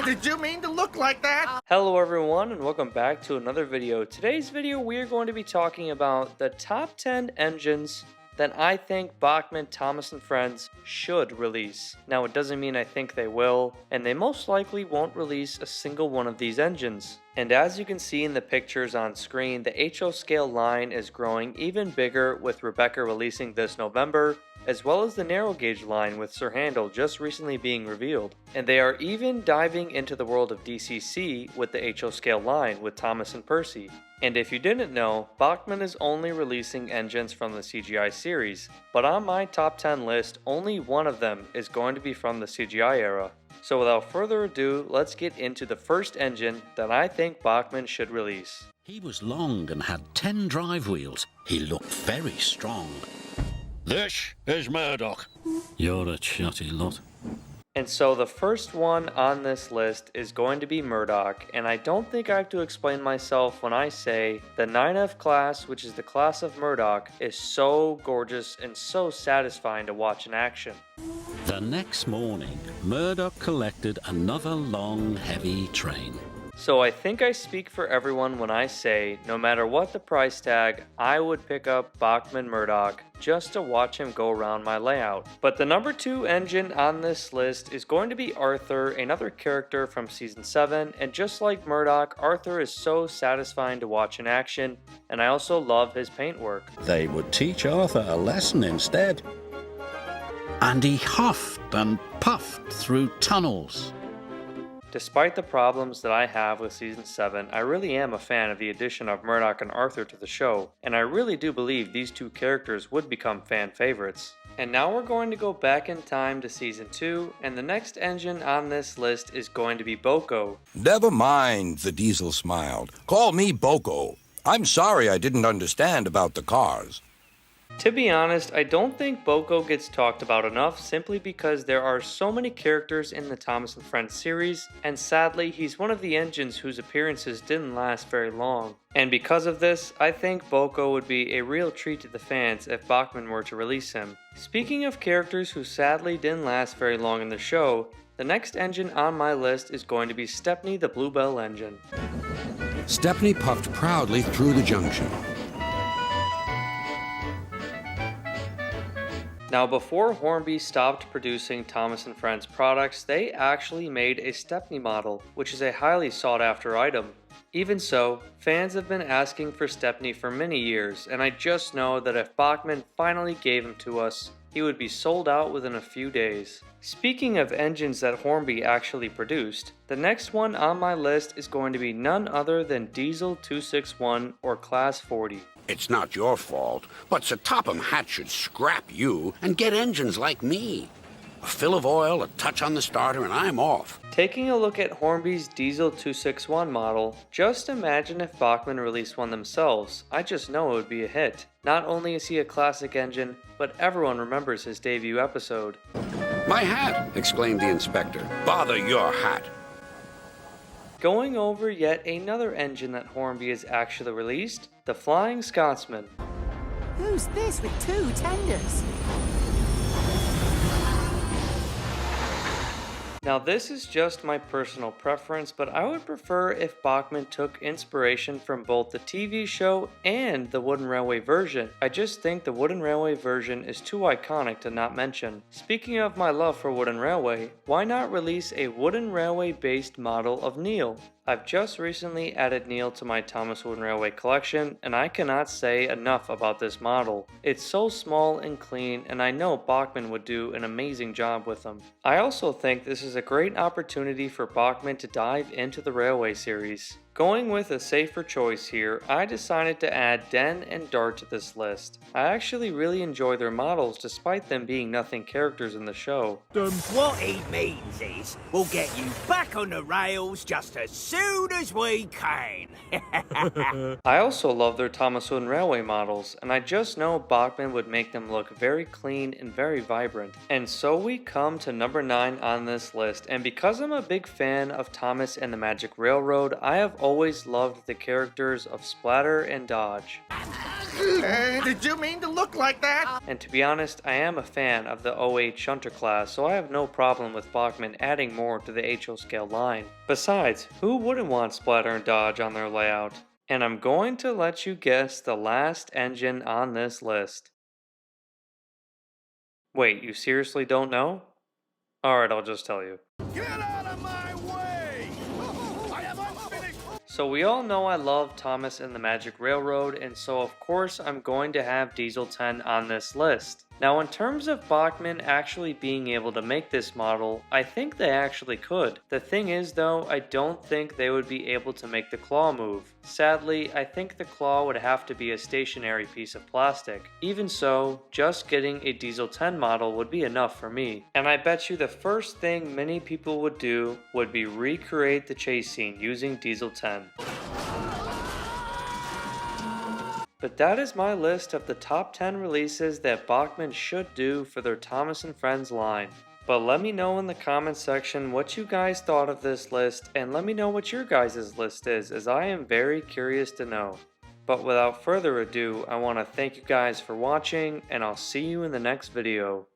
Did you mean to look like that? Hello everyone and welcome back to another video. Today's video we are going to be talking about the top 10 engines that I think Bachmann, Thomas & Friends should release. Now it doesn't mean I think they will, and they most likely won't release a single one of these engines. And as you can see in the pictures on screen, the HO scale line is growing even bigger with Rebecca releasing this November, as well as the narrow gauge line with Sir Handel just recently being revealed. And they are even diving into the world of DCC with the HO scale line with Thomas and Percy. And if you didn't know, Bachmann is only releasing engines from the CGI series, but on my top 10 list, only one of them is going to be from the CGI era. So without further ado, let's get into the first engine that I think Bachmann should release. He was long and had 10 drive wheels. He looked very strong. This is Murdoch. You're a chatty lot. And so the first one on this list is going to be Murdoch, and I don't think I have to explain myself when I say the 9F class, which is the class of Murdoch, is so gorgeous and so satisfying to watch in action. The next morning, Murdoch collected another long, heavy train. So I think I speak for everyone when I say, no matter what the price tag, I would pick up Bachmann Murdoch just to watch him go around my layout. But the number 2 engine on this list is going to be Arthur, another character from Season 7, and just like Murdoch, Arthur is so satisfying to watch in action, and I also love his paintwork. They would teach Arthur a lesson instead. And he huffed and puffed through tunnels. Despite the problems that I have with Season 7, I really am a fan of the addition of Murdoch and Arthur to the show, and I really do believe these two characters would become fan favorites. And now we're going to go back in time to Season 2, and the next engine on this list is going to be Boko. Never mind, the Diesel smiled. Call me Boko. I'm sorry I didn't understand about the cars. To be honest, I don't think Boko gets talked about enough simply because there are so many characters in the Thomas & Friends series, and sadly he's one of the engines whose appearances didn't last very long. And because of this, I think Boko would be a real treat to the fans if Bachmann were to release him. Speaking of characters who sadly didn't last very long in the show, the next engine on my list is going to be Stepney the Bluebell engine. Stepney puffed proudly through the junction. Now before Hornby stopped producing Thomas & Friends products, they actually made a Stepney model, which is a highly sought after item. Even so, fans have been asking for Stepney for many years, and I just know that if Bachmann finally gave him to us, he would be sold out within a few days. Speaking of engines that Hornby actually produced, the next one on my list is going to be none other than Diesel 261 or Class 40. It's not your fault, but Sir Topham Hatt should scrap you and get engines like me. A fill of oil, a touch on the starter, and I'm off. Taking a look at Hornby's Diesel 261 model, just imagine if Bachmann released one themselves. I just know it would be a hit. Not only is he a classic engine, but everyone remembers his debut episode. My hat! Exclaimed the inspector. Bother your hat. Going over yet another engine that Hornby has actually released, the Flying Scotsman. Who's this with 2 tenders? Now this is just my personal preference, but I would prefer if Bachmann took inspiration from both the TV show and the Wooden Railway version. I just think the Wooden Railway version is too iconic to not mention. Speaking of my love for Wooden Railway, why not release a Wooden Railway based model of Neil? I've just recently added Neil to my Thomas Wooden Railway collection, and I cannot say enough about this model. It's so small and clean, and I know Bachmann would do an amazing job with them. I also think this is a great opportunity for Bachmann to dive into the Railway series. Going with a safer choice here, I decided to add Den and Dart to this list. I actually really enjoy their models despite them being nothing characters in the show. What he means is, we'll get you back on the rails just as soon as we can. I also love their Thomas Wooden Railway models, and I just know Bachmann would make them look very clean and very vibrant. And so we come to number 9 on this list, and because I'm a big fan of Thomas and the Magic Railroad, I have always loved the characters of Splatter and Dodge. Did you mean to look like that? And to be honest, I am a fan of the 08 Shunter class, so I have no problem with Bachmann adding more to the HO scale line. Besides, who wouldn't want Splatter and Dodge on their layout? And I'm going to let you guess the last engine on this list. Wait, you seriously don't know? Alright, I'll just tell you. Get out of my way! I have unfinished. So we all know I love Thomas and the Magic Railroad, and so of course I'm going to have Diesel 10 on this list. Now in terms of Bachmann actually being able to make this model, I think they actually could. The thing is though, I don't think they would be able to make the claw move. Sadly, I think the claw would have to be a stationary piece of plastic. Even so, just getting a Diesel 10 model would be enough for me. And I bet you the first thing many people would do would be recreate the chase scene using Diesel 10. But that is my list of the top 10 releases that Bachmann should do for their Thomas & Friends line. But let me know in the comments section what you guys thought of this list, and let me know what your guys' list is, as I am very curious to know. But without further ado, I want to thank you guys for watching, and I'll see you in the next video.